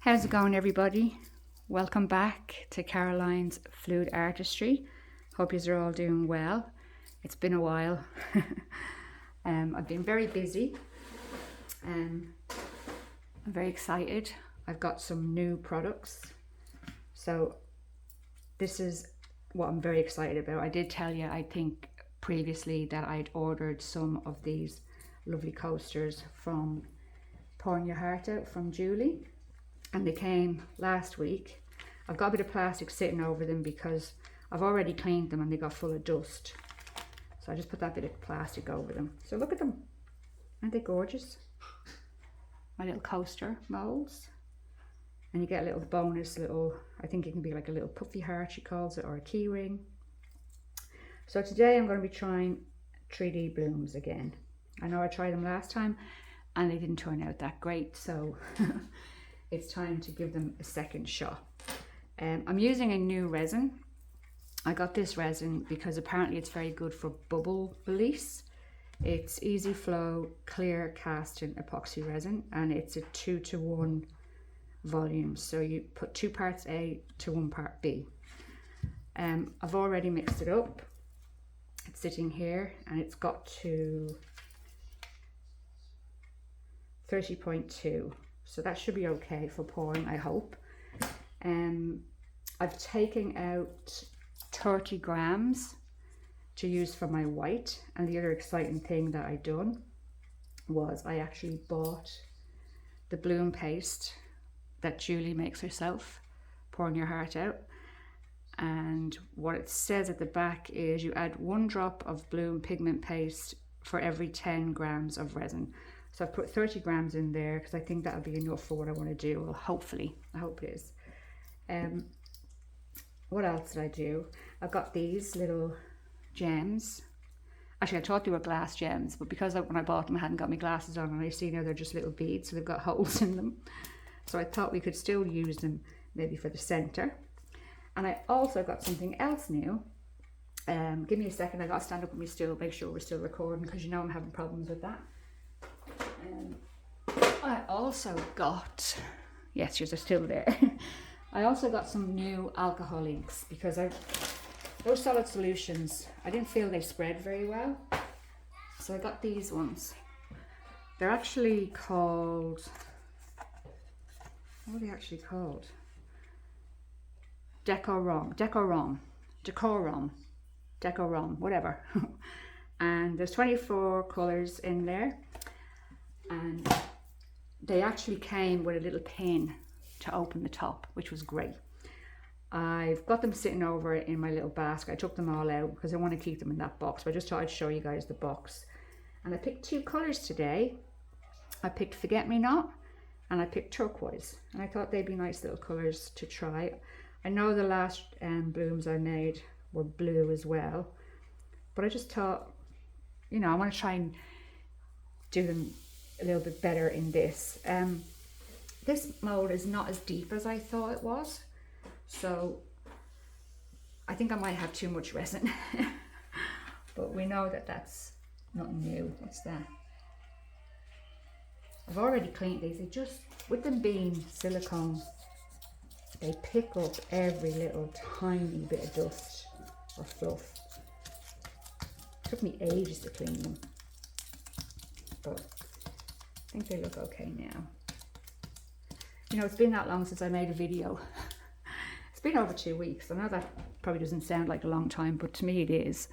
How's it going, everybody? Welcome back to Caroline's Fluid Artistry. Hope you're all doing well. It's been a while. I've been very busy. I'm very excited. I've got some new products. So this is what I'm very excited about. I did tell you, I think previously, that I'd ordered some of these lovely coasters from Pouring Your Heart Out from Julie. And they came last week. I've got a bit of plastic sitting over them because I've already cleaned them and they got full of dust. So I just put that bit of plastic over them. So look at them. Aren't they gorgeous? My little coaster molds. And you get a little bonus little, I think it can be like a little puffy heart, she calls it, or a key ring. So today I'm going to be trying 3D blooms again. I know I tried them last time and they didn't turn out that great, so it's time to give them a second shot. I'm using a new resin. I got this resin because apparently it's very good for bubble release. It's easy flow, clear casting epoxy resin, and it's a 2:1 volume. So you put 2 parts A to 1 part B. I've already mixed it up. It's sitting here and it's got to 30.2. So that should be okay for pouring, I hope. I've taken out 30 grams to use for my white. And the other exciting thing that I done was I actually bought the bloom paste that Julie makes herself, Pouring Your Heart Out. And what it says at the back is you add 1 drop of bloom pigment paste for every 10 grams of resin. So I've put 30 grams in there because I think that'll be enough for what I want to do. Well, hopefully, I hope it is. What else did I do? I've got these little gems. Actually, I thought they were glass gems, but because when I bought them, I hadn't got my glasses on, and I see now they're just little beads, so they've got holes in them. So I thought we could still use them maybe for the center. And I also got something else new. Give me a second. I got to stand up with me stool, make sure we're still recording, because you know I'm having problems with that. I also got, yes, yours are still there. I also got some new alcohol inks because those solid solutions, I didn't feel they spread very well. So I got these ones. They're actually called, what are they actually called? Decorum, whatever. And there's 24 colors in there. And they actually came with a little pin to open the top, which was great. I've got them sitting over in my little basket. I took them all out because I want to keep them in that box, but I just thought I'd show you guys the box. And I picked 2 colors today. I picked Forget Me Not and I picked turquoise, and I thought they'd be nice little colors to try. I know the last blooms I made were blue as well, but I just thought, you know, I want to try and do them a little bit better in this. This mold is not as deep as I thought it was, so I think I might have too much resin. But we know that that's not new. What's that? I've already cleaned these. They just, with them being silicone, they pick up every little tiny bit of dust or fluff. It took me ages to clean them, but I think they look okay now. You know, it's been that long since I made a video. It's been over 2 weeks. I know that probably doesn't sound like a long time, but to me it is.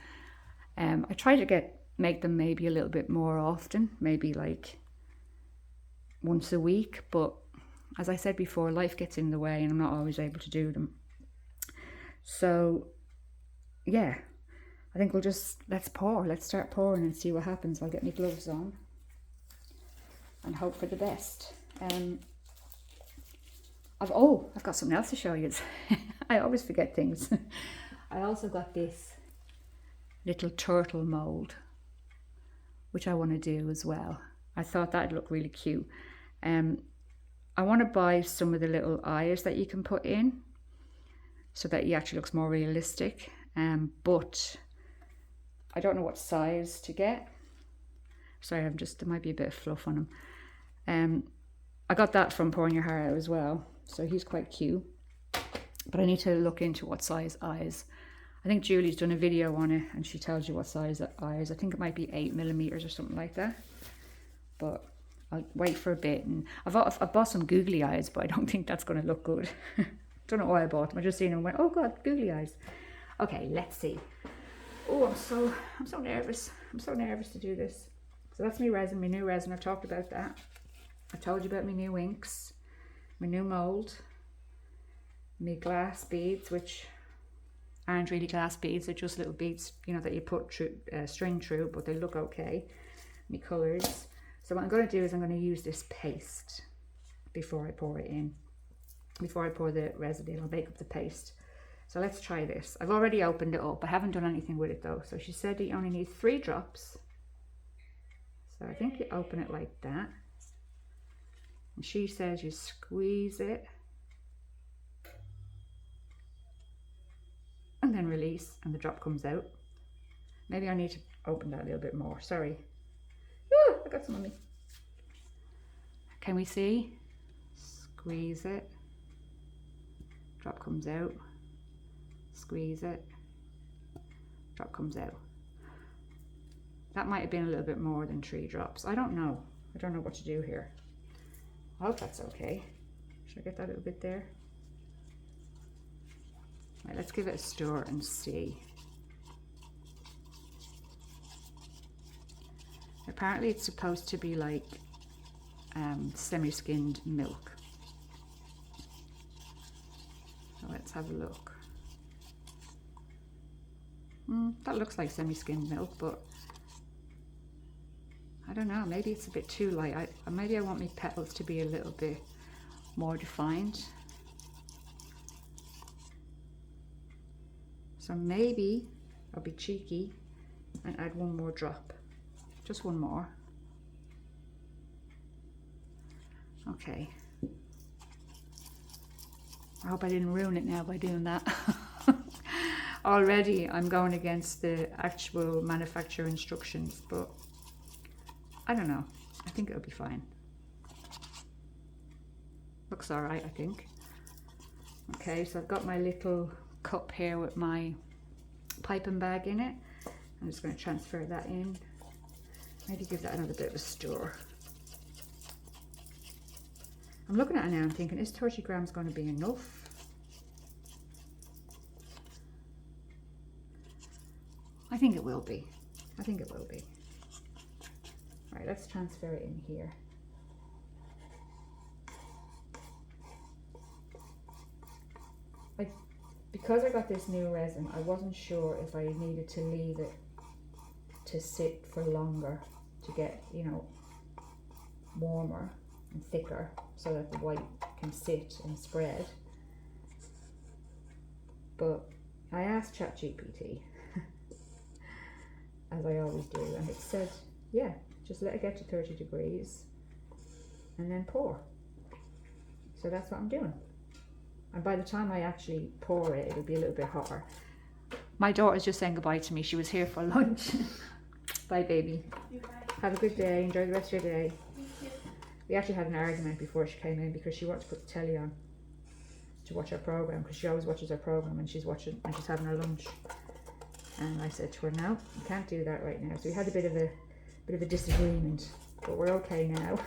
I try to make them maybe a little bit more often, maybe like once a week, but as I said before, life gets in the way and I'm not always able to do them. So yeah, I think we'll just, let's start pouring and see what happens. I'll get my gloves on and hope for the best. I've got something else to show you. I always forget things. I also got this little turtle mold, which I want to do as well. I thought that'd look really cute. I want to buy some of the little eyes that you can put in so that it actually looks more realistic. But I don't know what size to get. Sorry, there might be a bit of fluff on them. I got that from Pouring Your Heart Out as well. So he's quite cute. But I need to look into what size eyes. I think Julie's done a video on it and she tells you what size eyes. I think it might be 8mm or something like that. But I'll wait for a bit. And I bought some googly eyes, but I don't think that's going to look good. Don't know why I bought them. I just seen them and went, oh God, googly eyes. Okay, let's see. Oh, I'm so nervous. I'm so nervous to do this. So that's my resin, my new resin. I've talked about that. I told you about my new inks, my new mould, my glass beads, which aren't really glass beads. They're just little beads, you know, that you put string through, but they look okay. My colours. So what I'm going to do is I'm going to use this paste before I pour it in. Before I pour the resin in, I'll make up the paste. So let's try this. I've already opened it up. I haven't done anything with it though. So she said you only need 3 drops. So I think you open it like that. And she says you squeeze it. And then release and the drop comes out. Maybe I need to open that a little bit more. Sorry. Ooh, I got some on me. Can we see? Squeeze it. Drop comes out. Squeeze it. Drop comes out. That might have been a little bit more than 3 drops. I don't know. I don't know what to do here. I hope that's okay. Should I get that little bit there? Right, let's give it a stir and see. Apparently it's supposed to be like semi-skimmed milk. So let's have a look. That looks like semi-skimmed milk, but I don't know, maybe it's a bit too light. Maybe I want my petals to be a little bit more defined. So maybe I'll be cheeky and add 1 more drop. Just 1 more. Okay. I hope I didn't ruin it now by doing that. Already I'm going against the actual manufacturer instructions, but I don't know. I think it'll be fine. Looks all right, I think. Okay, so I've got my little cup here with my piping bag in it. I'm just going to transfer that in. Maybe give that another bit of a stir. I'm looking at it now and thinking, is 30 grams going to be enough? I think it will be. I think it will be. Right, let's transfer it in here. Because I got this new resin, I wasn't sure if I needed to leave it to sit for longer to get, you know, warmer and thicker so that the white can sit and spread. But I asked ChatGPT, as I always do, and it said, yeah, just let it get to 30 degrees and then pour. So that's what I'm doing. And by the time I actually pour it, it'll be a little bit hotter. My daughter's just saying goodbye to me. She was here for lunch. Bye, baby. Bye. Have a good day. Enjoy the rest of your day. We actually had an argument before she came in because she wanted to put the telly on to watch her program, because she always watches her program and she's watching and she's having her lunch. And I said to her, no, you can't do that right now. So we had a bit of a disagreement, but we're okay now.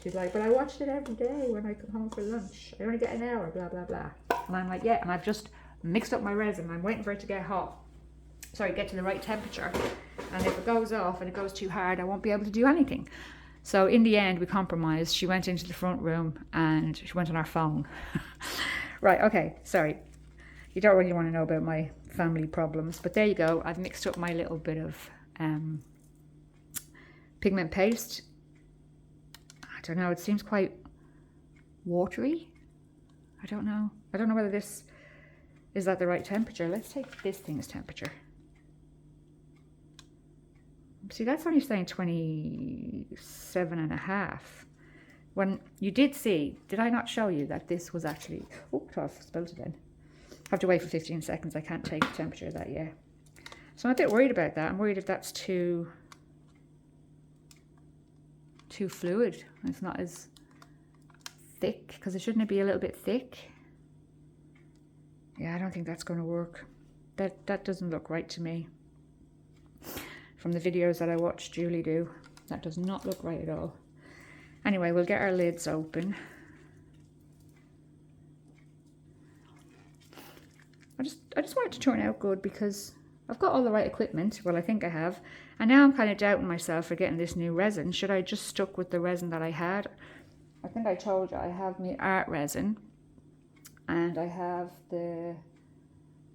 She's like, but I watched it every day when I come home for lunch. I only get an hour, blah, blah, blah. And I'm like, yeah, and I've just mixed up my resin. I'm waiting for it to get hot. Sorry, get to the right temperature. And if it goes off and it goes too hard, I won't be able to do anything. So in the end, we compromised. She went into the front room and she went on her phone. Right, okay, sorry. You don't really want to know about my family problems, but there you go. I've mixed up my little bit of pigment paste. I don't know, it seems quite watery. I don't know whether this is at the right temperature. Let's take this thing's temperature. See, that's only saying 27.5. When you did see, did I not show you that this was actually, oh, I've spilled it then. I have to wait for 15 seconds. I can't take the temperature of that yet. So I'm a bit worried about that. I'm worried if that's too too fluid. It's not as thick, because it shouldn't it be a little bit thick? Yeah, I don't think that's going to work. That doesn't look right to me. From the videos that I watched Julie do, that does not look right at all. Anyway, we'll get our lids open. I just want it to turn out good because I've got all the right equipment. Well, I think I have. And now I'm kind of doubting myself for getting this new resin. Should I just stuck with the resin that I had? I think I told you I have my art resin and I have the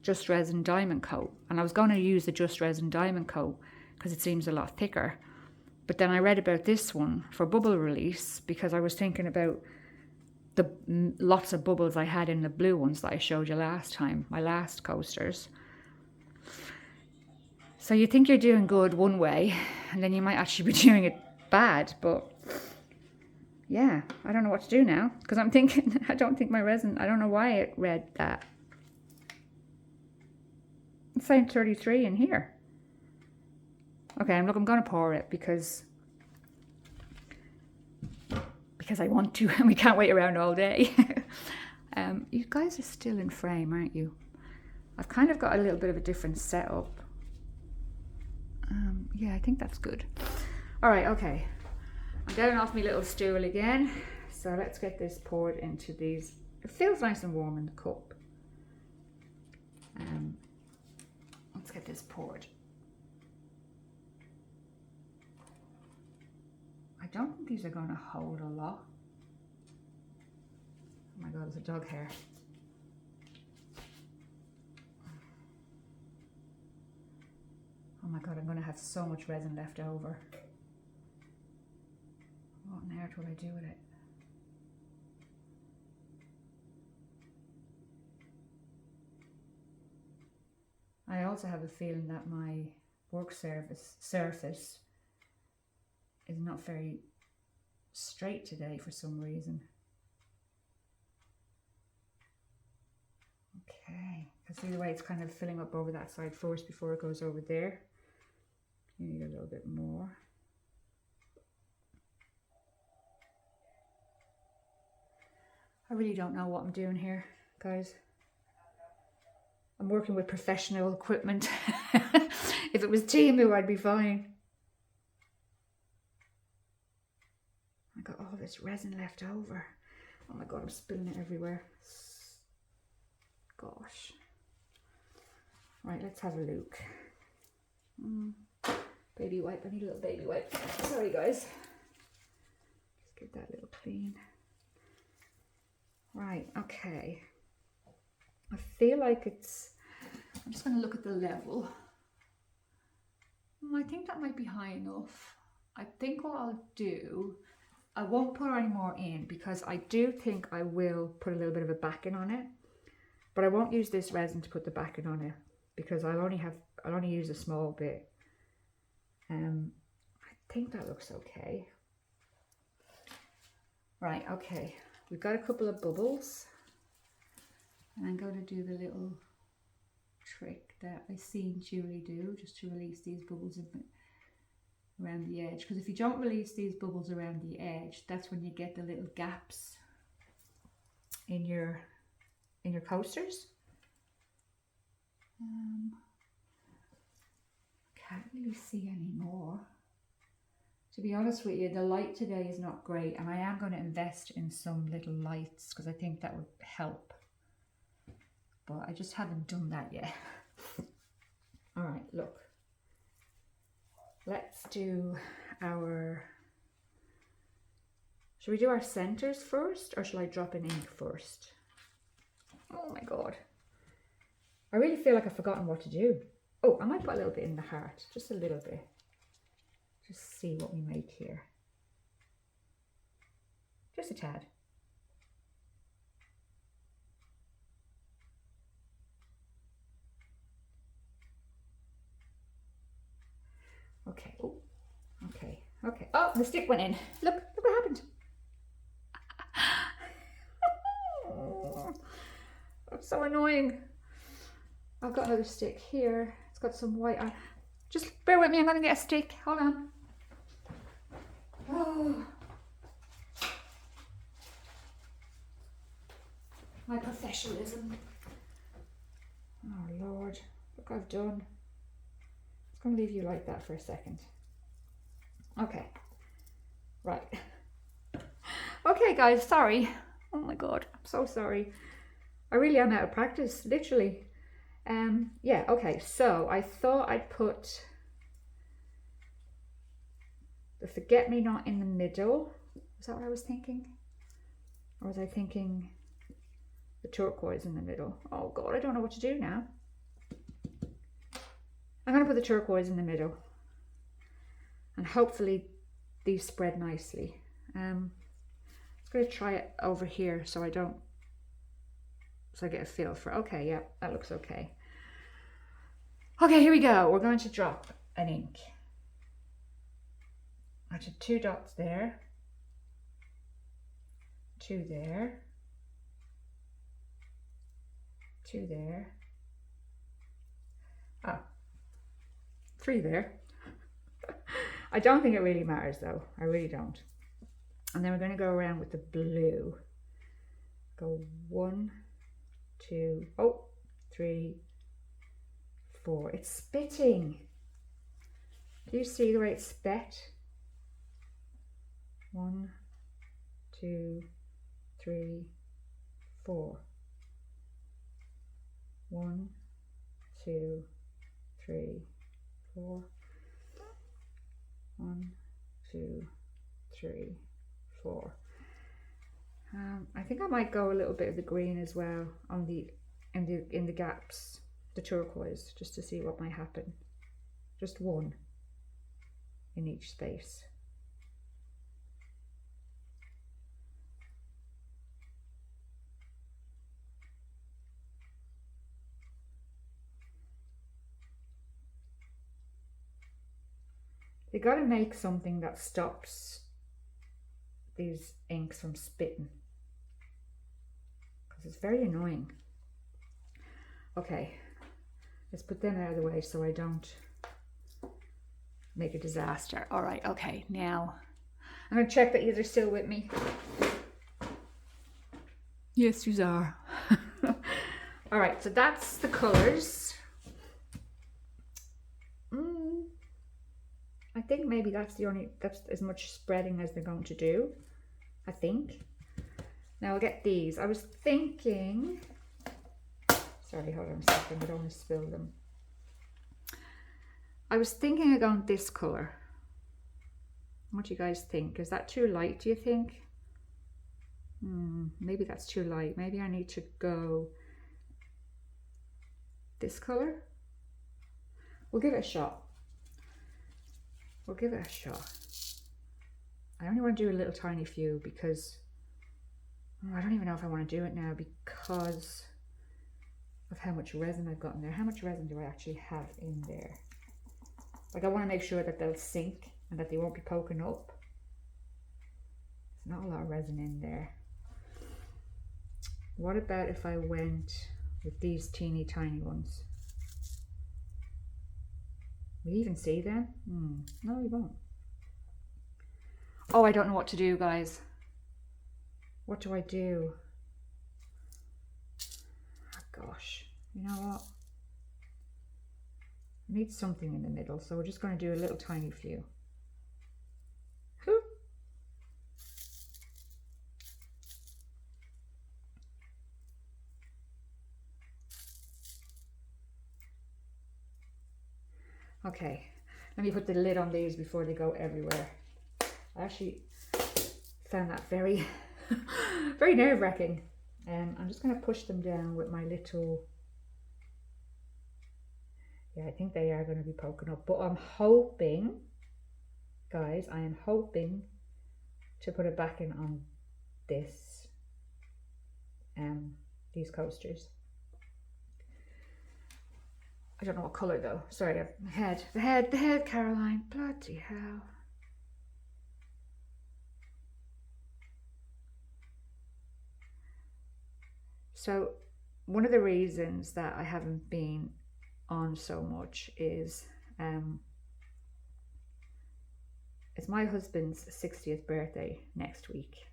Just Resin Diamond Coat. And I was going to use the Just Resin Diamond Coat because it seems a lot thicker. But then I read about this one for bubble release because I was thinking about the lots of bubbles I had in the blue ones that I showed you last time, my last coasters. So you think you're doing good one way and then you might actually be doing it bad, but yeah, I don't know what to do now because I'm thinking, I don't think my resin, I don't know why it read that. It's saying 33 in here. Okay, look, I'm going to pour it because I want to and we can't wait around all day. You guys are still in frame, aren't you? I've kind of got a little bit of a different setup. Yeah, I think that's good. All right, okay. I'm getting off my little stool again. So let's get this poured into these. It feels nice and warm in the cup. Let's get this poured. I don't think these are going to hold a lot. Oh my god, it's a dog hair. Oh my god, I'm going to have so much resin left over. What on earth will I do with it? I also have a feeling that my work surface is not very straight today for some reason. Okay, I see the way it's kind of filling up over that side first before it goes over there. You need a little bit more. I really don't know what I'm doing here, guys. I'm working with professional equipment. If it was Timu, I'd be fine. I got all this resin left over. Oh my god, I'm spilling it everywhere. Gosh. Right, let's have a look. Baby wipe, I need a little baby wipe. Sorry guys. Just give that a little clean. Right, okay. I feel like it's, I'm just going to look at the level. I think that might be high enough. I think what I'll do, I won't put any more in because I do think I will put a little bit of a backing on it, but I won't use this resin to put the backing on it because I'll only use a small bit. I think that looks okay. Right, okay, we've got a couple of bubbles. And I'm going to do the little trick that I seen Julie do, just to release these bubbles around the edge. Because if you don't release these bubbles around the edge, that's when you get the little gaps in your coasters. Can't really see any more. To be honest with you, the light today is not great, and I am going to invest in some little lights because I think that would help. But I just haven't done that yet. All right, look. Let's do our... Should we do our centers first or shall I drop in ink first? Oh my god. I really feel like I've forgotten what to do. Oh, I might put a little bit in the heart. Just a little bit. Just see what we make here. Just a tad. Okay, oh, okay, okay. Oh, the stick went in. Look what happened. That's so annoying. I've got another stick here. It's got some white. Just bear with me, I'm gonna get a stick. Hold on. Oh. my professionalism. Oh Lord, look what I've done. It's going to leave you like that for a second. Okay, right. Okay guys, sorry. Oh my God, I'm so sorry. I really am out of practice, literally. Yeah, okay, so I thought I'd put the forget-me-not in the middle. Is that what I was thinking? Or was I thinking the turquoise in the middle? Oh God, I don't know what to do now. I'm going to put the turquoise in the middle. And hopefully these spread nicely. I'm going to try it over here so I get a feel for, okay, yeah, that looks okay. Okay, here we go. We're going to drop an ink. I did 2 dots there, 2 there, 2 there, 3 there. I don't think it really matters though, I really don't. And then we're going to go around with the blue. Go 1, 2, 3, 4. It's spitting. Do you see the way it's spit? 1, 2, 3, 4. 1, 2, 3, 4. 1, 2, 3, 4. I think I might go a little bit of the green as well on in the gaps, the turquoise, just to see what might happen. Just 1 in each space. You got to make something that stops these inks from spitting, because it's very annoying. Okay, let's put them out of the way so I don't make a disaster. All right, okay, now I'm going to check that you're still with me. Yes, you are. All right, so that's the colors. I think maybe that's as much spreading as they're going to do, I think. Now I'll get these. I was thinking, sorry, hold on a second, I don't want to spill them. I was thinking of going this colour. What do you guys think? Is that too light, do you think? Maybe that's too light. Maybe I need to go this colour. We'll give it a shot. We'll give it a shot. I only want to do a little tiny few because I don't even know if I want to do it now because of how much resin I've got in there. How much resin do I actually have in there? Like, I want to make sure that they'll sink and that they won't be poking up. There's not a lot of resin in there. What about if I went with these teeny tiny ones? Will you even see them? No, you won't. Oh, I don't know what to do, guys. What do I do? Oh, gosh. You know what? I need something in the middle, so we're just going to do a little tiny few. Okay, let me put the lid on these before they go everywhere. I actually found that very, very nerve-wracking. I'm just going to push them down with my little, yeah, I think they are going to be poking up, but I'm hoping, guys, I am hoping to put a backing on this, these coasters. I don't know what colour though. Sorry, the head, Caroline. Bloody hell. So one of the reasons that I haven't been on so much is it's my husband's 60th birthday next week,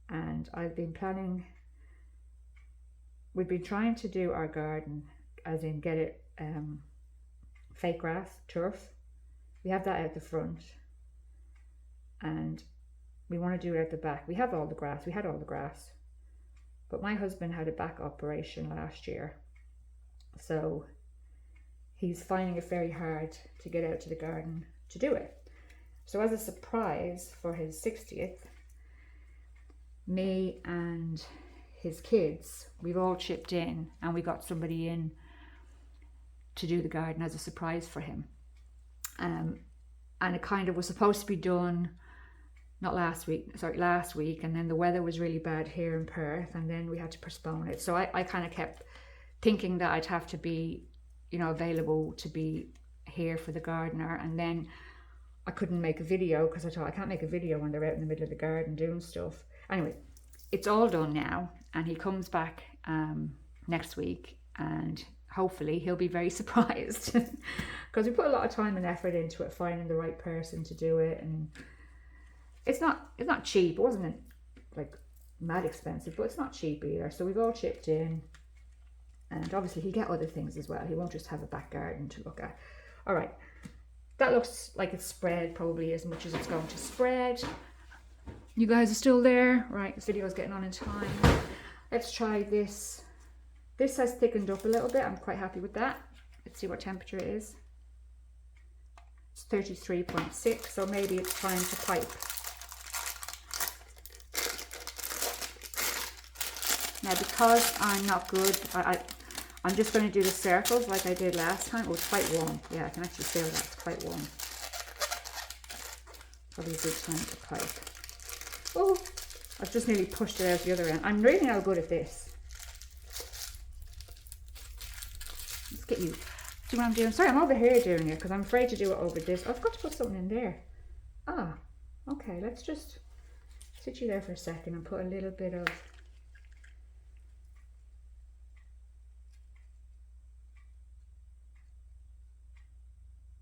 and I've been planning we've been trying to do our garden, as in get it fake grass, turf. We have that out the front, and we want to do it at the back. We have all the grass, we had all the grass, but my husband had a back operation last year, so he's finding it very hard to get out to the garden to do it. So as a surprise for his 60th, me and his kids, we've all chipped in, and we got somebody in to do the garden as a surprise for him. And it kind of was supposed to be done last week, and then the weather was really bad here in Perth, and then we had to postpone it. So I kind of kept thinking that I'd have to be, available to be here for the gardener, and then I couldn't make a video because I thought I can't make a video when they're out in the middle of the garden doing stuff. Anyway, it's all done now, and he comes back next week, and hopefully he'll be very surprised because we put a lot of time and effort into it, finding the right person to do it. And it's not cheap. It wasn't like mad expensive, but it's not cheap either. So we've all chipped in, and obviously he'll get other things as well. He won't just have a back garden to look at. All right, that looks like it's spread probably as much as it's going to spread. You guys are still there, right? This video is getting on in time. Let's try this. This has thickened up a little bit. I'm quite happy with that. Let's see what temperature it is. It's 33.6, so maybe it's time to pipe. Now, because I'm not good, I'm just going to do the circles like I did last time. Oh, it's quite warm. Yeah, I can actually feel that. It's quite warm. Probably a good time to pipe. Oh, I've just nearly pushed it out the other end. I'm really not good at this. Let's get you. See what I'm doing? Sorry, I'm over here doing it because I'm afraid to do it over this. I've got to put something in there. Ah, okay. Let's just sit you there for a second and put a little bit of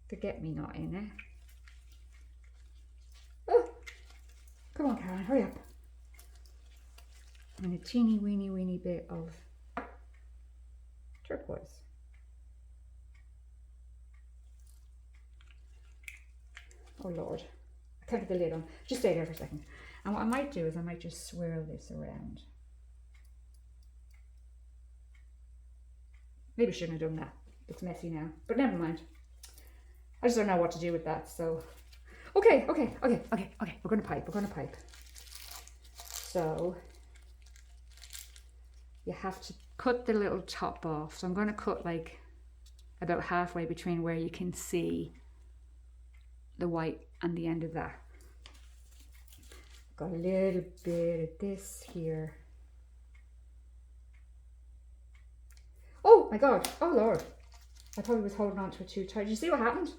forget-me-not in it. Oh, come on, Karen, hurry up. And a teeny weeny bit of turquoise. Oh Lord, I can't get the lid on. Just stay there for a second. And what I might do is I might just swirl this around. Maybe I shouldn't have done that. It's messy now, but never mind. I just don't know what to do with that, so. Okay, we're gonna pipe. So, you have to cut the little top off. So I'm gonna cut like about halfway between where you can see the white and the end of that. Got a little bit of this here. Oh my God, oh Lord. I probably was holding on to it too tight. Did you see what happened?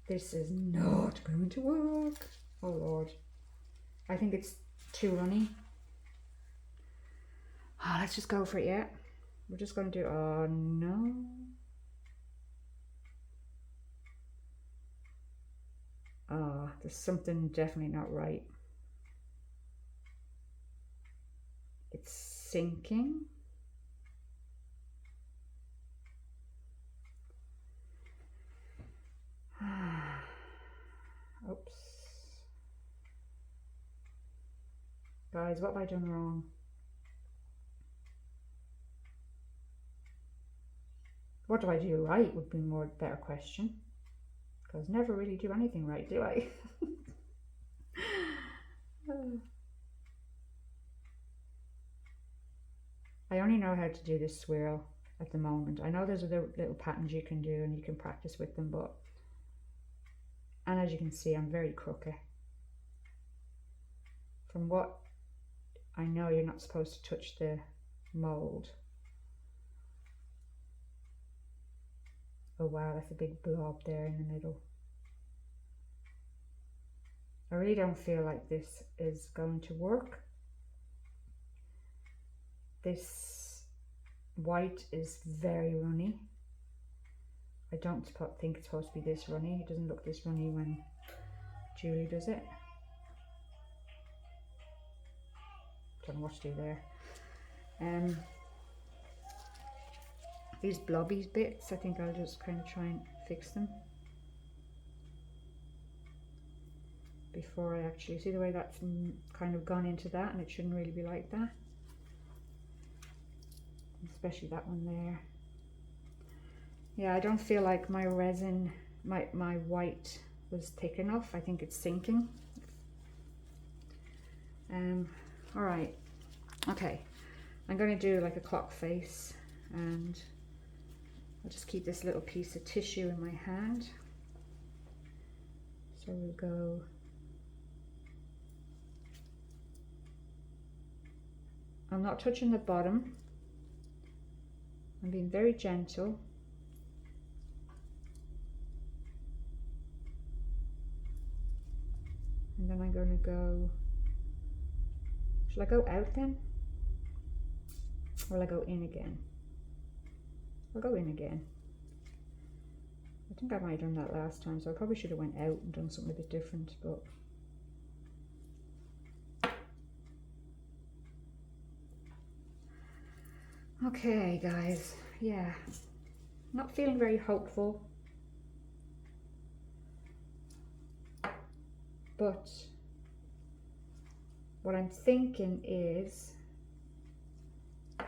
This is not going to work. Oh Lord. I think it's too runny. Oh, let's just go for it, yeah. We're just going to do, oh no. Oh, there's something definitely not right. It's sinking. Oops. Guys, what have I done wrong? What do I do right would be more better question. Because never really do anything right, do I? I only know how to do this swirl at the moment. I know there's other little patterns you can do and you can practice with them, but and as you can see, I'm very crooked. From what I know, you're not supposed to touch the mould. Oh wow, that's a big blob there in the middle. I really don't feel like this is going to work. This white is very runny. I don't think it's supposed to be this runny. It doesn't look this runny when Julie does it. Don't know what to do there. these blobby bits, I think I'll just kind of try and fix them before I actually see the way that's kind of gone into that, and it shouldn't really be like that, especially that one there. Yeah, I don't feel like my resin, my white was thick enough. I think it's sinking. All right, okay, I'm going to do like a clock face, and I'll just keep this little piece of tissue in my hand. So we'll go I'm not touching the bottom. I'm being very gentle. And then I'm going to go, shall I go out then? Or will I go in again? I'll go in again. I think I might have done that last time, so I probably should have went out and done something a bit different, but okay guys, yeah, not feeling very hopeful, but what I'm thinking is it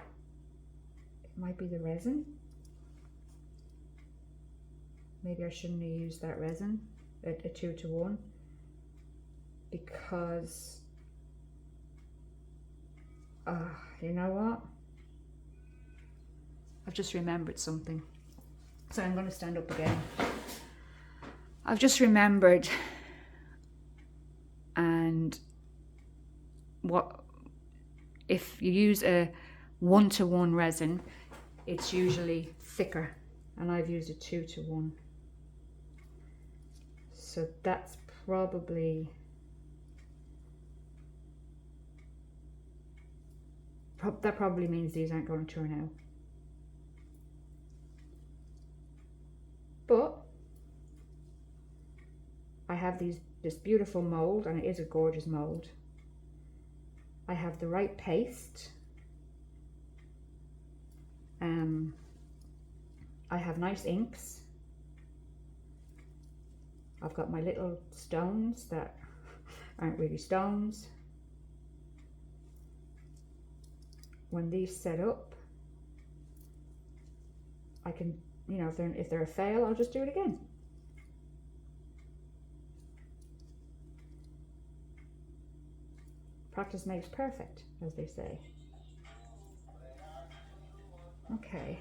might be the resin. Maybe I shouldn't have used that resin, a 2-to-1, because you know what? I've just remembered something. So I'm going to stand up again. I've just remembered, and what if you use a 1-to-1 resin, it's usually thicker, and I've used a 2-to-1. So that's probably that probably means these aren't going to turn out. But I have this beautiful mould, and it is a gorgeous mould. I have the right paste. I have nice inks. I've got my little stones that aren't really stones. When these set up, I can, you know, if they're a fail, I'll just do it again. Practice makes perfect, as they say. Okay.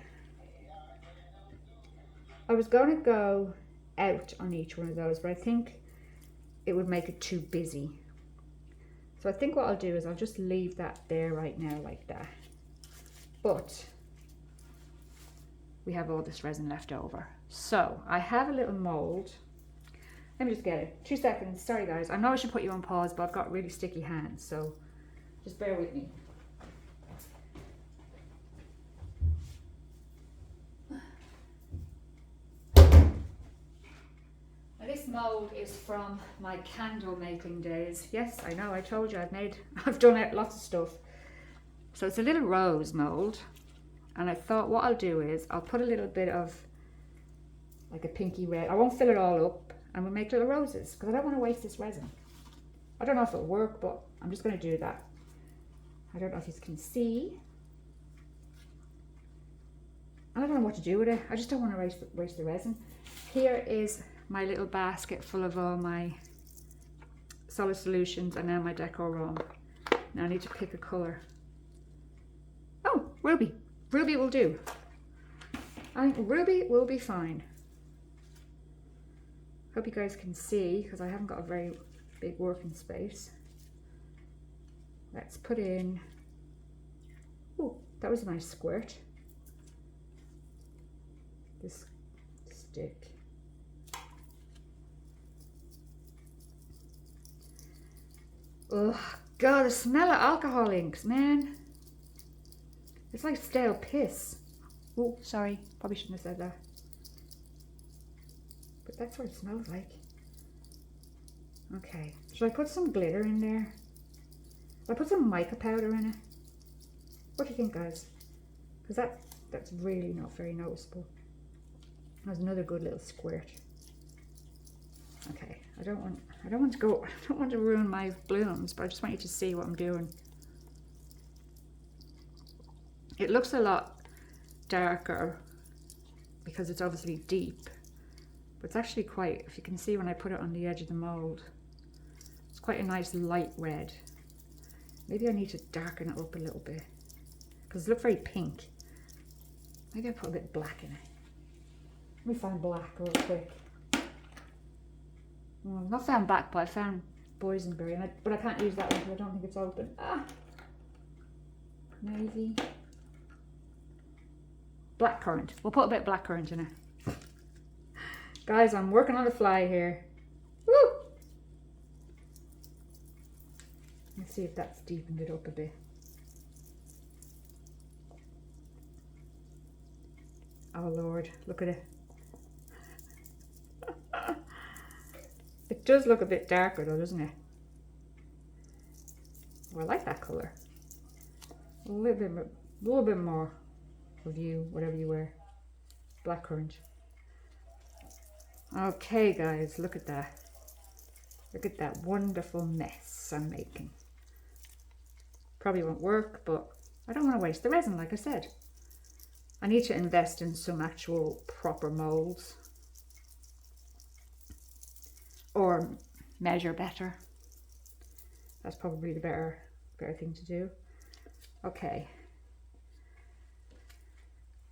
I was going to go out on each one of those, but I think it would make it too busy. So I think what I'll do is I'll just leave that there right now like that. But we have all this resin left over. So I have a little mould. Let me just get it. 2 seconds. Sorry guys. I know I should put you on pause, but I've got really sticky hands, so just bear with me. Now this mould is from my candle making days. Yes, I know, I told you I've done lots of stuff. So it's a little rose mould, and I thought what I'll do is I'll put a little bit of like a pinky red. I won't fill it all up, and we'll make little roses because I don't want to waste this resin. I don't know if it'll work, but I'm just going to do that. I don't know if you can see. I don't know what to do with it. I just don't want to waste the resin. Here is my little basket full of all my solid solutions and now my decor raw. Now I need to pick a colour. Oh, ruby. Ruby will do. I think ruby will be fine. Hope you guys can see because I haven't got a very big working space. Let's put in, oh, that was a nice squirt. This stick. Oh God, the smell of alcohol inks, man. It's like stale piss. Oh, sorry, probably shouldn't have said that. But that's what it smells like. Okay, should I put some glitter in there? Should I put some mica powder in it? What do you think, guys? Because that's really not very noticeable. There's another good little squirt. Okay, I don't want to ruin my blooms, but I just want you to see what I'm doing. It looks a lot darker because it's obviously deep, but it's actually quite, if you can see when I put it on the edge of the mould, it's quite a nice light red. Maybe I need to darken it up a little bit because it looks very pink. Maybe I put a bit of black in it. Let me find black real quick. I've not found black, but I found boysenberry, but I can't use that one because I don't think it's open. Ah, navy. Blackcurrant. We'll put a bit of blackcurrant in it. Guys, I'm working on the fly here. Woo! Let's see if that's deepened it up a bit. Oh Lord, look at it. It does look a bit darker though, doesn't it? Oh, I like that colour. A little bit more of you, whatever you wear. Blackcurrant. Okay guys, look at that. Look at that wonderful mess I'm making. Probably won't work, but I don't want to waste the resin, like I said. I need to invest in some actual proper moulds. Or measure better. That's probably the better thing to do. Okay.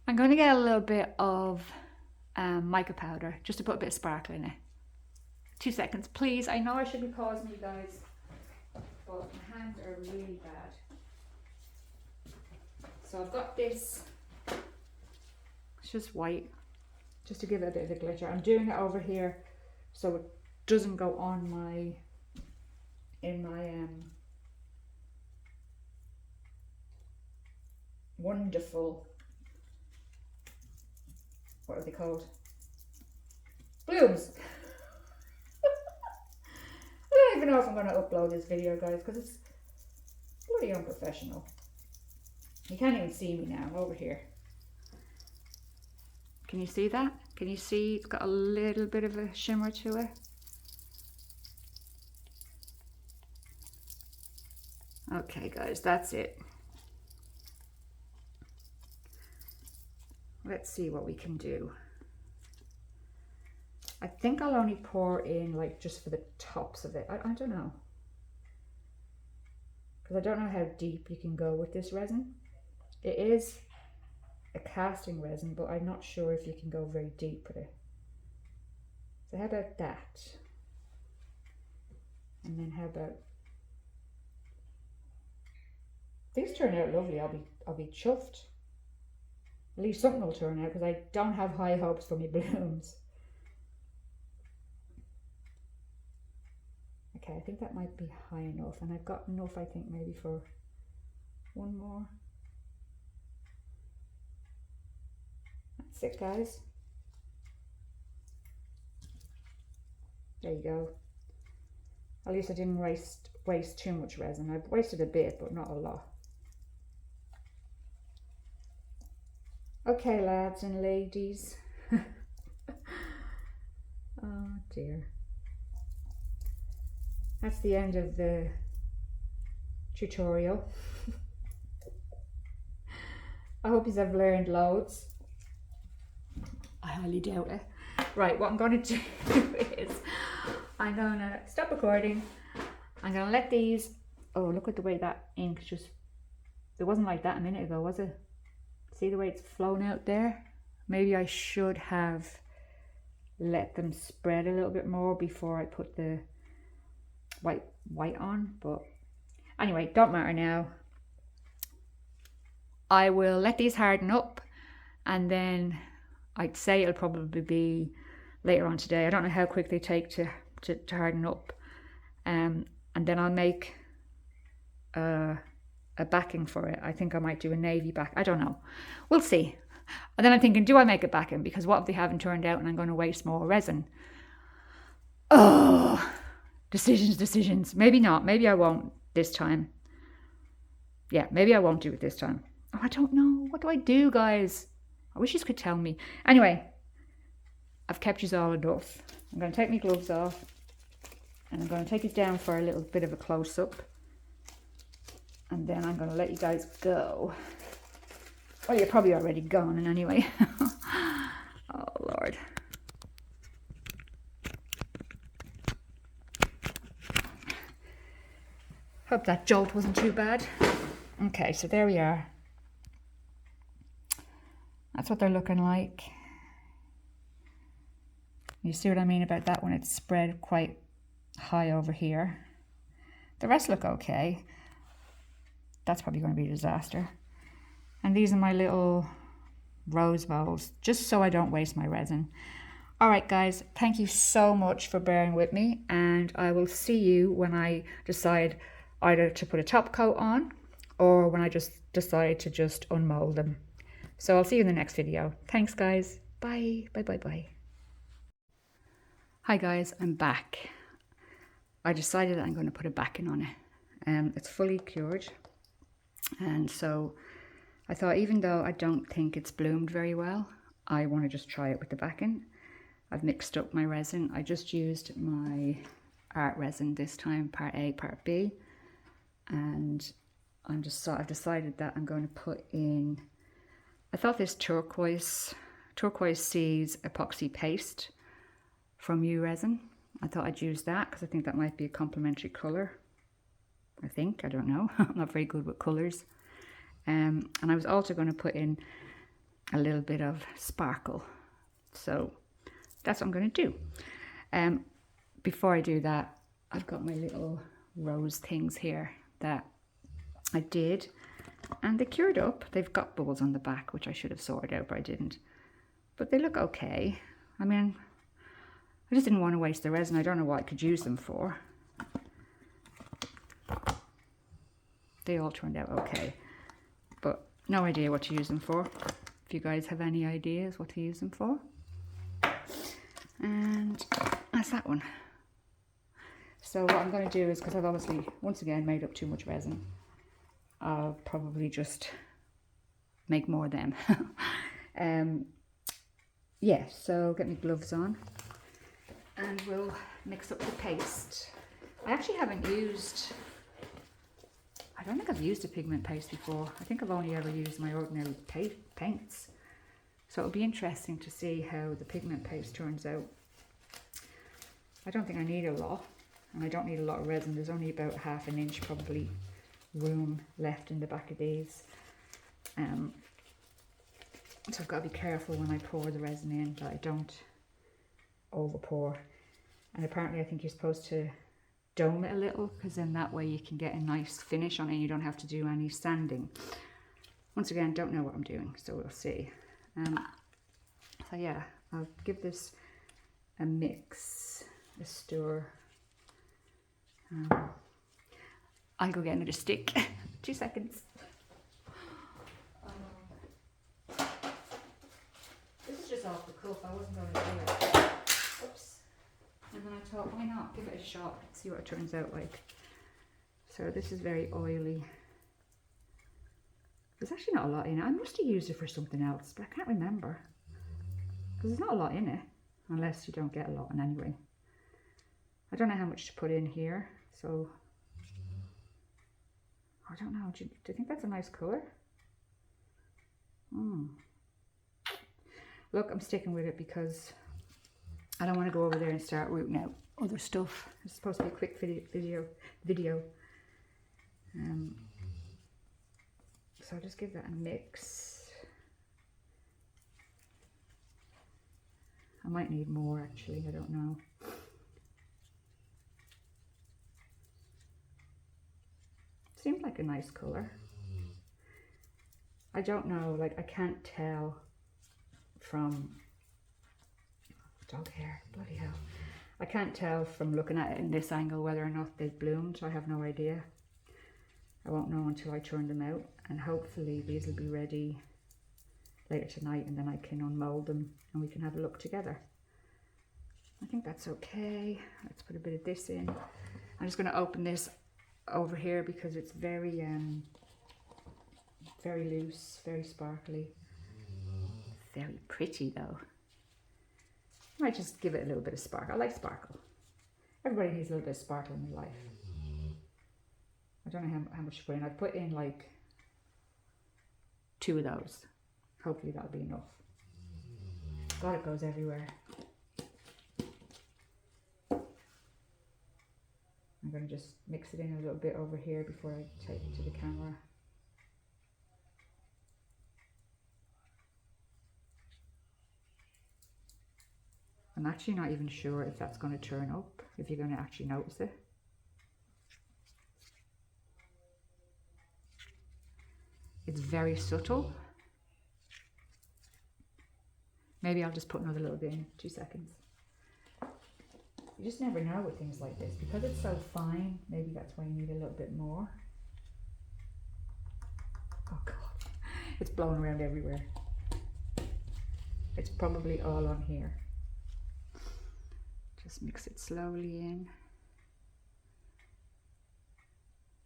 I'm going to get a little bit of mica powder just to put a bit of sparkle in it. 2 seconds, please. I know I should be pausing you guys, but my hands are really bad. So I've got this. It's just white, just to give it a bit of a glitter. I'm doing it over here so it doesn't go on my wonderful, what are they called? Blooms. I don't even know if I'm going to upload this video, guys, because it's bloody unprofessional. You can't even see me now over here. Can you see that? Can you see it's got a little bit of a shimmer to it? Okay guys, that's it. Let's see what we can do. I think I'll only pour in like just for the tops of it. I don't know. Because I don't know how deep you can go with this resin. It is a casting resin, but I'm not sure if you can go very deep with it. So how about that? And then how about, these turn out lovely. I'll be chuffed. At least something will turn out because I don't have high hopes for my blooms. Okay, I think that might be high enough, and I've got enough, I think, maybe for one more. That's it, guys. There you go. At least I didn't waste too much resin. I've wasted a bit, but not a lot. Okay, lads and ladies. Oh dear. That's the end of the tutorial. I hope you have learned loads. I highly doubt it. Right, what I'm going to do is I'm going to stop recording. I'm going to let these, oh look at the way that ink just, it wasn't like that a minute ago, was it? See the way it's flown out there? Maybe I should have let them spread a little bit more before I put the white on, but anyway, don't matter now. I will let these harden up, and then I'd say it'll probably be later on today. I don't know how quick they take to harden up, and then I'll make a backing for it. I think I might do a navy back. I don't know. We'll see. And then I'm thinking, do I make a backing? Because what if they haven't turned out and I'm going to waste more resin? Oh, decisions. Maybe not. Maybe I won't this time. Yeah, maybe I won't do it this time. Oh, I don't know. What do I do, guys? I wish you could tell me. Anyway, I've kept you all enough. I'm going to take my gloves off and I'm going to take it down for a little bit of a close-up. And then I'm going to let you guys go. Well, you're probably already gone and anyway. Oh, Lord. Hope that jolt wasn't too bad. Okay, so there we are. That's what they're looking like. You see what I mean about that when it's spread quite high over here. The rest look okay. That's probably going to be a disaster. And these are my little rose molds, just so I don't waste my resin. All right, guys, thank you so much for bearing with me, and I will see you when I decide either to put a top coat on or when I just decide to just unmold them. So I'll see you in the next video. Thanks, guys. Bye. Bye, bye, bye. Hi, guys, I'm back. I decided that I'm going to put a backing on it. It's fully cured. And so I thought, even though I don't think it's bloomed very well, I want to just try it with the backing. I've mixed up my resin. I just used my art resin this time, part A, part B. And I've decided that I'm going to put in, I thought this turquoise seeds epoxy paste from Resin. I thought I'd use that because I think that might be a complementary colour. I don't know. I'm not very good with colours. And I was also going to put in a little bit of sparkle. So that's what I'm going to do. Before I do that, I've got my little rose things here that I did, and they cured up. They've got bubbles on the back, which I should have sorted out, but I didn't. But they look okay. I mean, I just didn't want to waste the resin. I don't know what I could use them for. They all turned out okay, but no idea what to use them for. If you guys have any ideas what to use them for. And that's that one. So what I'm going to do is, because I've obviously once again made up too much resin, I'll probably just make more of them. Yeah, so get my gloves on and we'll mix up the paste. I actually haven't used, I don't think I've used a pigment paste before. I think I've only ever used my ordinary paints. So it'll be interesting to see how the pigment paste turns out. I don't think I need a lot, and I don't need a lot of resin. There's only about ½ an inch probably room left in the back of these. So I've got to be careful when I pour the resin in that I don't over pour. And apparently I think you're supposed to dome it a little, because then that way you can get a nice finish on it and you don't have to do any sanding. Once again, don't know what I'm doing, so we'll see. So yeah, I'll give this a mix, a stir. I'll go get another stick. 2 seconds. This is just off the cuff. I wasn't going to do it. Oops. And then I thought, why not give it a shot, see what it turns out like. So this is very oily. There's actually not a lot in it. I must have used it for something else, but I can't remember. Because there's not a lot in it, unless you don't get a lot in anyway. I don't know how much to put in here, so I don't know. Do you think that's a nice colour? Look, I'm sticking with it because I don't want to go over there and start rooting out other stuff. It's supposed to be a quick video. So I'll just give that a mix. I might need more actually, I don't know. Seems like a nice colour. I don't know, like I can't tell from dog hair, bloody hell. I can't tell from looking at it in this angle whether or not they've bloomed. I have no idea. I won't know until I turn them out, and hopefully these will be ready later tonight, and then I can unmold them and we can have a look together. I think that's okay. Let's put a bit of this in. I'm just going to open this over here because it's very very loose, very sparkly. Very pretty though. Might just give it a little bit of sparkle. I like sparkle. Everybody needs a little bit of sparkle in their life. I don't know how much to put in. I've put in like 2 of those. Hopefully that'll be enough. God, it goes everywhere. I'm going to just mix it in a little bit over here before I take it to the camera. I'm actually not even sure if that's going to turn up, if you're going to actually notice it. It's very subtle. Maybe I'll just put another little bit in, 2 seconds. You just never know with things like this. Because it's so fine, maybe that's why you need a little bit more. Oh God, it's blowing around everywhere. It's probably all on here. Just mix it slowly in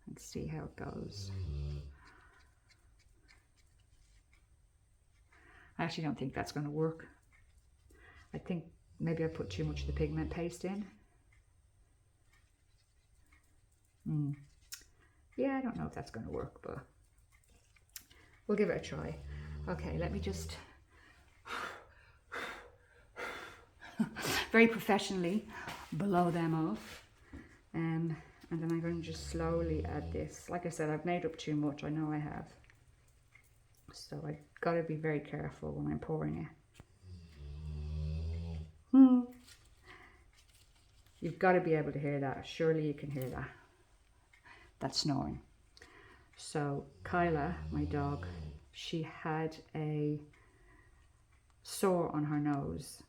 and see how it goes. I actually don't think that's going to work. I think maybe I put too much of the pigment paste in. Yeah, I don't know if that's going to work, but we'll give it a try. Okay, let me just very professionally blow them off, and then I'm going to just slowly add this. Like I said, I've made up too much. I know I have, so I've got to be very careful when I'm pouring it. You've got to be able to hear that. Surely you can hear that. That's snoring. So Kyla, my dog, she had a sore on her nose.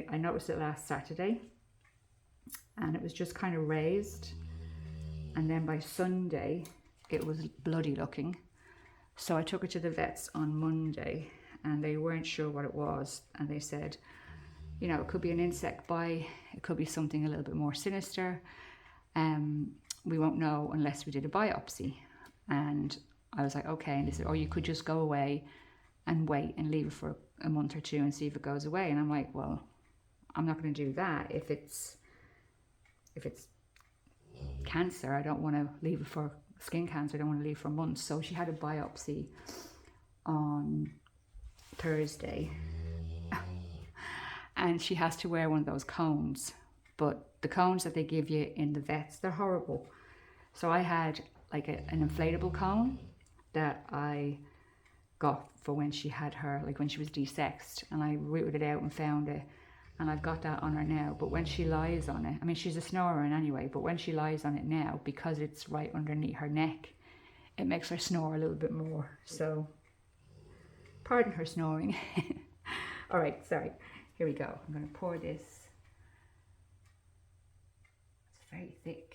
I noticed it last Saturday, and it was just kind of raised, and then by Sunday it was bloody looking. So I took her to the vets on Monday, and they weren't sure what it was, and they said, you know, it could be an insect bite, it could be something a little bit more sinister. We won't know unless we did a biopsy. And I was like, okay. And they said, or you could just go away and wait and leave it for a month or 2 and see if it goes away. And I'm like, well, I'm not going to do that. If it's cancer, I don't want to leave it for skin cancer. I don't want to leave it for months. So she had a biopsy on Thursday. And she has to wear one of those cones. But the cones that they give you in the vets, they're horrible. So I had like an inflatable cone that I got for when she had her, like when she was desexed, and I rooted it out and found it, and I've got that on her now. But when she lies on it, I mean, she's a snorer in anyway, but when she lies on it now, because it's right underneath her neck, it makes her snore a little bit more. So pardon her snoring. All right, sorry. Here we go. I'm going to pour this. It's very thick.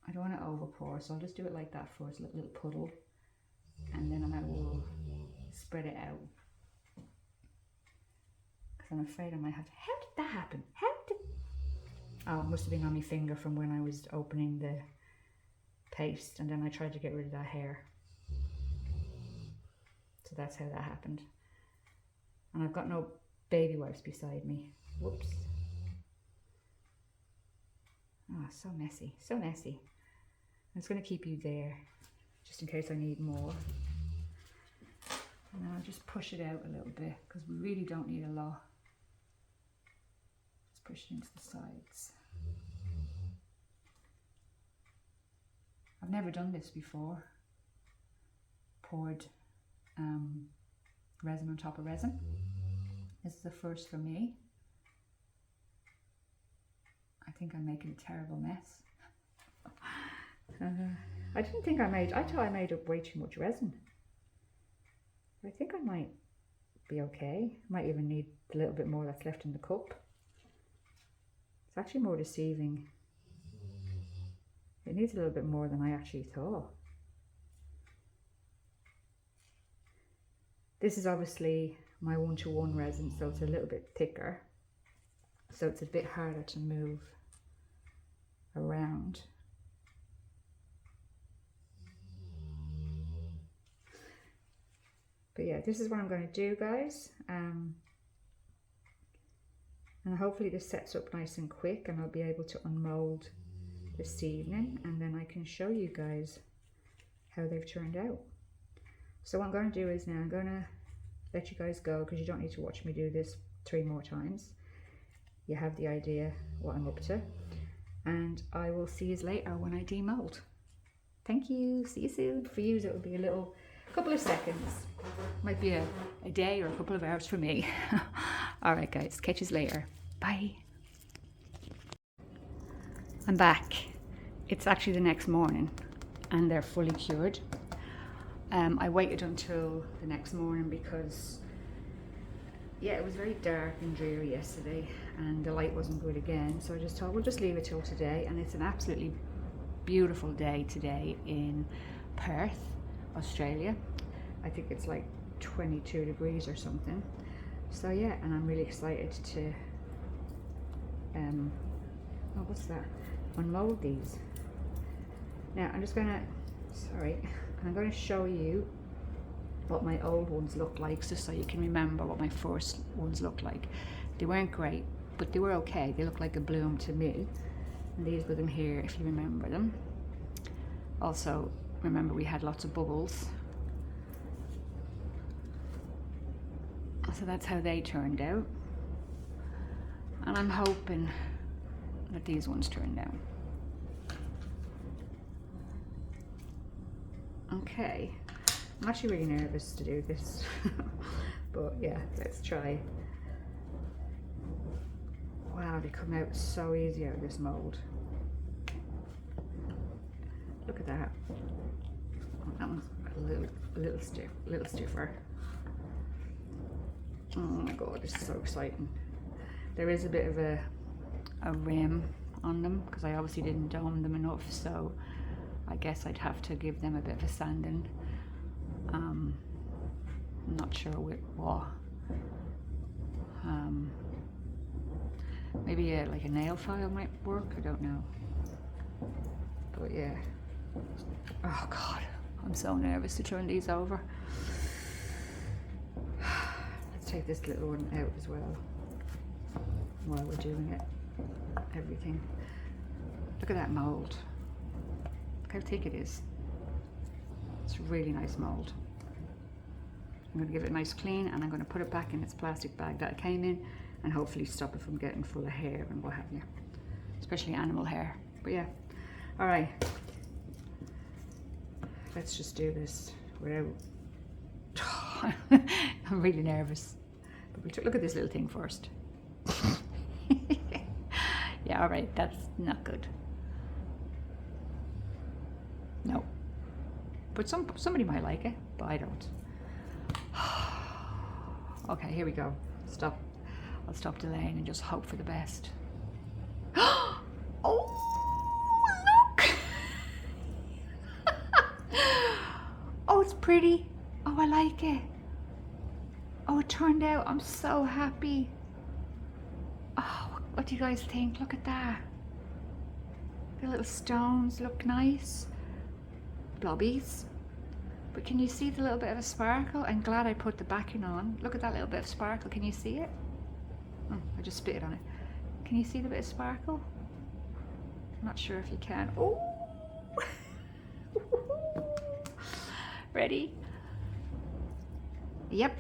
I don't want to over pour, so I'll just do it like that first, a little puddle, and then I will spread it out. Because I'm afraid I might have to. How did that happen? Oh, it must have been on my finger from when I was opening the paste, and then I tried to get rid of that hair. So that's how that happened. And I've got no baby wipes beside me. Whoops. Oh, so messy, so messy. I'm just going to keep you there, just in case I need more. And I'll just push it out a little bit, because we really don't need a lot. Just push it into the sides. I've never done this before. Poured resin on top of resin. This is the first for me. I think I'm making a terrible mess. I didn't think I thought I made up way too much resin. I think I might be okay. Might even need a little bit more that's left in the cup. It's actually more deceiving. It needs a little bit more than I actually thought. This is obviously my 1-to-1 resin, so it's a little bit thicker. So it's a bit harder to move around. But yeah, this is what I'm going to do, guys. And hopefully this sets up nice and quick, and I'll be able to unmold this evening, and then I can show you guys how they've turned out. So what I'm going to do is now I'm going to let you guys go, because you don't need to watch me do this 3 more times. You have the idea what I'm up to, and I will see you later when I demold. Thank you. See you soon. For you, it will be a couple of seconds. Might be a day or a couple of hours for me. All right, guys. Catch you later. Bye. I'm back. It's actually the next morning, and they're fully cured. I waited until the next morning because, yeah, it was very dark and dreary yesterday, and the light wasn't good again. So I just thought we'll just leave it till today, and it's an absolutely beautiful day today in Perth, Australia. I think it's like 22 degrees or something. So yeah, and I'm really excited to oh, what's that? Unmold these. Now I'm just gonna, I'm going to show you what my old ones look like, just so you can remember what my first ones looked like. They weren't great, but they were okay. They look like a bloom to me. And these were them here, if you remember them. Also, remember we had lots of bubbles. So that's how they turned out. And I'm hoping that these ones turned out. Okay, I'm actually really nervous to do this, but yeah, let's try. Wow, they come out so easy out of this mould. Look at that. Oh, that one's a little stiffer. Oh my god, this is so exciting. There is a bit of a rim on them because I obviously didn't dome them enough, so I guess I'd have to give them a bit of a sanding. I'm not sure with what. Maybe like a nail file might work, I don't know. But yeah. Oh god, I'm so nervous to turn these over. Let's take this little one out as well while we're doing it. Everything. Look at that mould. Look how thick it is. It's a really nice mould. I'm going to give it a nice clean, and I'm going to put it back in its plastic bag that it came in, and hopefully stop it from getting full of hair and what have you, especially animal hair. But yeah, all right, let's just do this without I'm really nervous, but we'll look at this little thing first. Yeah, all right, that's not good. No, but somebody might like it, but I don't. Okay, here we go. Stop. I'll stop delaying and just hope for the best. Oh, look! Oh, it's pretty. Oh, I like it. Oh, it turned out. I'm so happy. Oh, what do you guys think? Look at that. The little stones look nice. Blobbies. But can you see the little bit of a sparkle? I'm glad I put the backing on. Look at that little bit of sparkle. Can you see it? Oh, I just spit it on it. Can you see the bit of sparkle? I'm not sure if you can. Oh! Ready? Yep.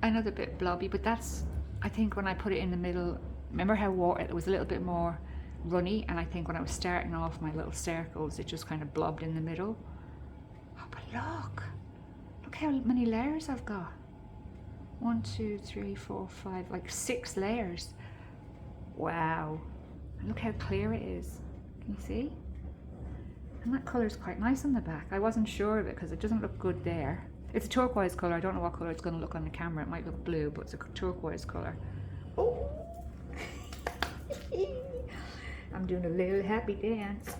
Another bit blobby, but that's, I think when I put it in the middle, remember how it was a little bit more runny, and I think when I was starting off my little circles, it just kind of blobbed in the middle. Oh, but look how many layers I've got. 1, 2, 3, 4, 5, like 6 layers. Wow. And look how clear it is. Can you see? And that colour is quite nice on the back. I wasn't sure of it because it doesn't look good there. It's a turquoise colour. I don't know what colour it's going to look on the camera. It might look blue, but it's a turquoise colour. Oh! I'm doing a little happy dance.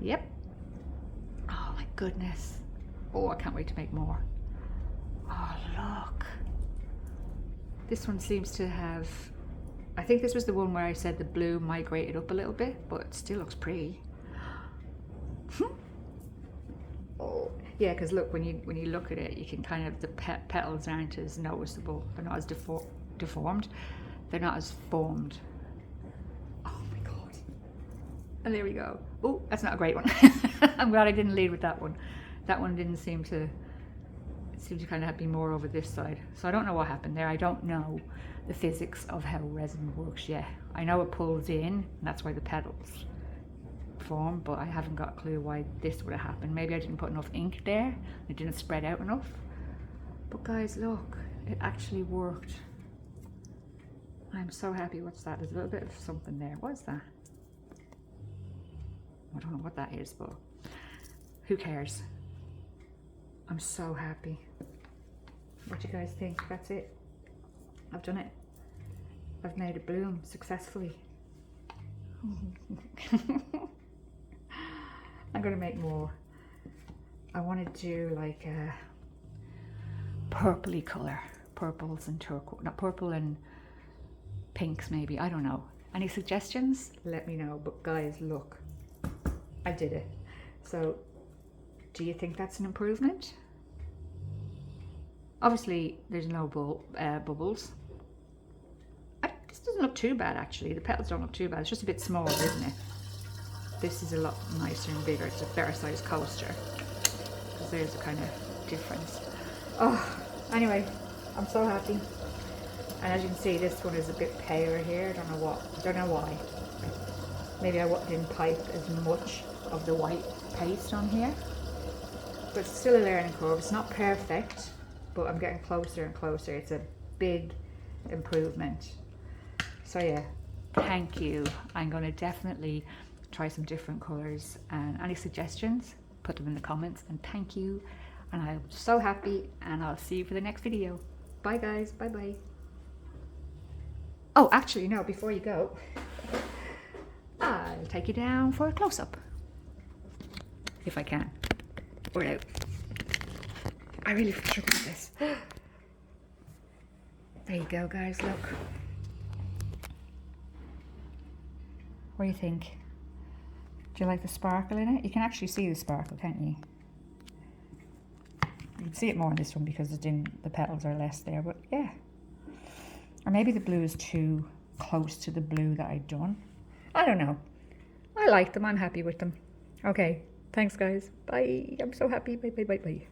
Yep. Oh my goodness. Oh, I can't wait to make more. Oh, look. This one seems to have, I think this was the one where I said the blue migrated up a little bit, but it still looks pretty. Oh, Yeah, because look, when you look at it, you can kind of, the petals aren't as noticeable. They're not as deformed. They're not as formed. Oh my god! And there we go. Oh, that's not a great one. I'm glad I didn't lead with that one. That one didn't seem to. It seemed to kind of be more over this side. So I don't know what happened there. I don't know the physics of how resin works yet. I know it pulls in, and that's why the petals form, but I haven't got a clue why this would have happened. Maybe I didn't put enough ink there. It didn't spread out enough. But guys, look, it actually worked. I'm so happy. What's that? There's a little bit of something there. What's that? I don't know what that is, but who cares? I'm so happy. What do you guys think? That's it. I've done it. I've made it bloom successfully. I'm going to make more. I want to do like a purpley colour. Purples and turquoise. Not purple and pinks maybe. I don't know. Any suggestions? Let me know. But guys, look. I did it. So, do you think that's an improvement? Obviously, there's no bubbles. This doesn't look too bad actually. The petals don't look too bad. It's just a bit small, isn't it? This is a lot nicer and bigger. It's a better sized coaster. Because there's a kind of difference. Oh, anyway, I'm so happy. And as you can see, this one is a bit paler here. I don't know why. Maybe I didn't pipe as much of the white paste on here. But it's still a learning curve. It's not perfect, but I'm getting closer and closer. It's a big improvement. So yeah, thank you. I'm going to definitely try some different colours, and any suggestions, put them in the comments, and thank you. And I'm so happy, and I'll see you for the next video. Bye guys, bye bye. Oh, actually no, before you go, I'll take you down for a close-up. If I can. Or out. I really struggle with this. There you go guys, look. What do you think? Do you like the sparkle in it? You can actually see the sparkle, can't you? You can see it more in this one because the petals are less there, but yeah. Or maybe the blue is too close to the blue that I'd done. I don't know. I like them. I'm happy with them. Okay. Thanks, guys. Bye. I'm so happy. Bye, bye, bye, bye.